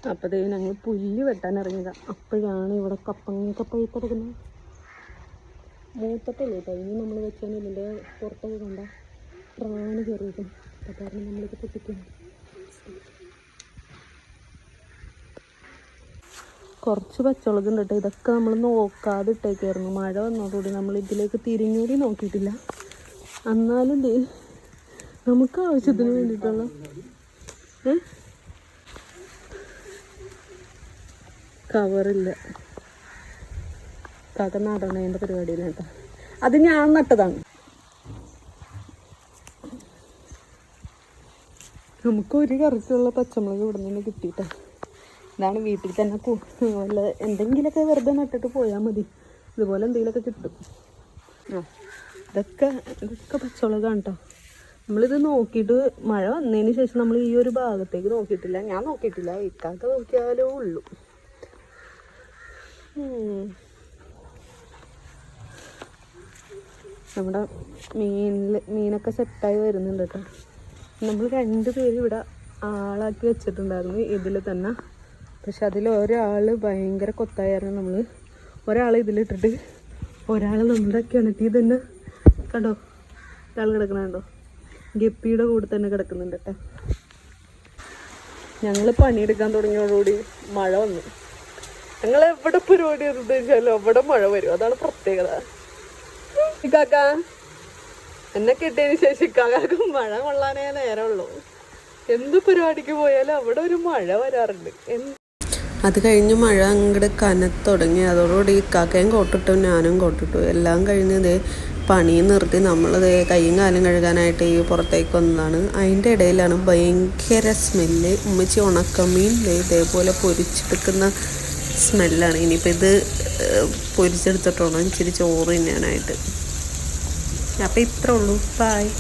അപ്പോൾ ഞങ്ങൾ പുല്ല് വെട്ടാൻ ഇറങ്ങിയതാണ്. അപ്പോഴാണ് ഇവിടെ കപ്പ കിടക്കുന്നത്. മൂത്തട്ടുള്ളൂ കേട്ടോ. ഇനി നമ്മൾ വെച്ചാൽ ഇതിൻ്റെ പുറത്തൊക്കെ കണ്ട പ്രാണ് കയറിയിട്ടും. അപ്പോൾ കാരണം നമ്മളിത് പൊട്ടിക്കുന്നു. കുറച്ച് പച്ചമുളക് ഉണ്ട് കേട്ടോ. ഇതൊക്കെ നമ്മൾ നോക്കാതെ ഇട്ടേക്കായിരുന്നു. മഴ വന്നതോടുകൂടി നമ്മൾ ഇതിലേക്ക് തിരിഞ്ഞൂടി നോക്കിയിട്ടില്ല. എന്നാലും നമുക്ക് ആവശ്യത്തിന് വേണ്ടിയിട്ടുള്ള കവറില്ല. കാക്ക നടണേൻ്റെ പരിപാടിയില്ല കേട്ടോ. അത് ഞാൻ നട്ടതാണ്. നമുക്കൊരു കറിക്കുള്ള പച്ചമുളക് ഇവിടെ നിന്ന് കിട്ടിയിട്ടേ. ഇതാണ് വീട്ടിൽ തന്നെ വല്ല എന്തെങ്കിലുമൊക്കെ വെറുതെ നട്ടിട്ട് പോയാൽ മതി. ഇതുപോലെ എന്തെങ്കിലുമൊക്കെ കിട്ടും. ഇതൊക്കെ പച്ചമുളകാണ് കേട്ടോ. നമ്മളിത് നോക്കിയിട്ട് മഴ വന്നതിന് ശേഷം നമ്മൾ ഈ ഒരു ഭാഗത്തേക്ക് നോക്കിയിട്ടില്ല. ഞാൻ നോക്കിയിട്ടില്ല. ഇക്കാക്ക നോക്കിയാലേ ഉള്ളൂ. നമ്മുടെ മീനൊക്കെ സെറ്റായി വരുന്നുണ്ട് കേട്ടോ. നമ്മൾ 2 പേര് ഇവിടെ ആളാക്കി വെച്ചിട്ടുണ്ടായിരുന്നു ഇതിൽ തന്നെ. പക്ഷെ അതിലൊരാൾ ഭയങ്കര കൊത്തായിരുന്നു. നമ്മൾ ഒരാൾ ഇതിലിട്ടിട്ട് ഒരാൾ നമ്മുടെ കിണറ്റിൽ തന്നെ കണ്ടോ ഒരാൾ കിടക്കണുണ്ടോ. ഗപ്പിയുടെ കൂടെ തന്നെ കിടക്കുന്നുണ്ട് കേട്ടോ. ഞങ്ങൾ പണിയെടുക്കാൻ തുടങ്ങിയതോടുകൂടി മഴ വന്നു. ഞങ്ങൾ എവിടെ പരിപാടി വെച്ചാലും അവിടെ മഴ വരും. അതാണ് പ്രത്യേകത. ഇക്കാക്ക എന്നെ കിട്ടിയതിന് ശേഷം ഇക്കാക്ക് മഴ കൊള്ളാനേ നേരമുള്ളൂ. എന്ത് പരിപാടിക്ക് പോയാലും അവിടെ ഒരു മഴ വരാറുണ്ട്. അത് കഴിഞ്ഞ് മഴ അങ്ങോട്ട് കനത്തുടങ്ങി. അതോടുകൂടി ഇക്കാക്കയും കോട്ടിട്ടു, ഞാനും കോട്ടിട്ടു. എല്ലാം കഴിഞ്ഞത് പണി നിർത്തി നമ്മളത് കൈയും കാലും കഴുകാനായിട്ട് ഈ പുറത്തേക്ക് വന്നതാണ്. അതിൻ്റെ ഇടയിലാണ് ഭയങ്കര സ്മെല്ല്. ഉമ്മച്ചി ഉണക്കമീൻ ഇതേപോലെ പൊരിച്ചെടുക്കുന്ന സ്മെല്ലാണ്. ഇനിയിപ്പോൾ ഇത് പൊരിച്ചെടുത്തിട്ടോണം ഇച്ചിരി ചോറ് തിന്നാനായിട്ട്. അപ്പോൾ ഇത്രേ ഉള്ളൂ. ബായ്.